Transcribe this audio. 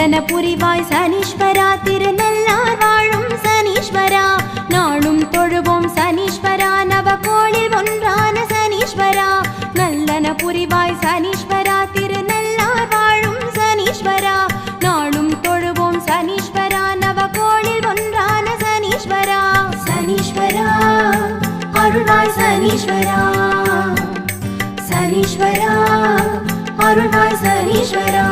நல்லன புரிவாய் சனீஸ்வரா திருநள்ளார் வாழும் சனீஸ்வரா நாளும் தொழுவோம் சனீஸ்வரா நவகோளில் ஒன்றான சனீஸ்வரா நல்லன புரிவாய் சனீஸ்வரா திருநள்ளார் வாழும் சனீஸ்வரா நாளும் தொழுவோம் சனீஸ்வரா நவகோளில் ஒன்றான சனீஸ்வரா சனீஸ்வரா அருள்வாய் சனீஸ்வரா சனீஸ்வரா அருள்வாய் சனீஸ்வரா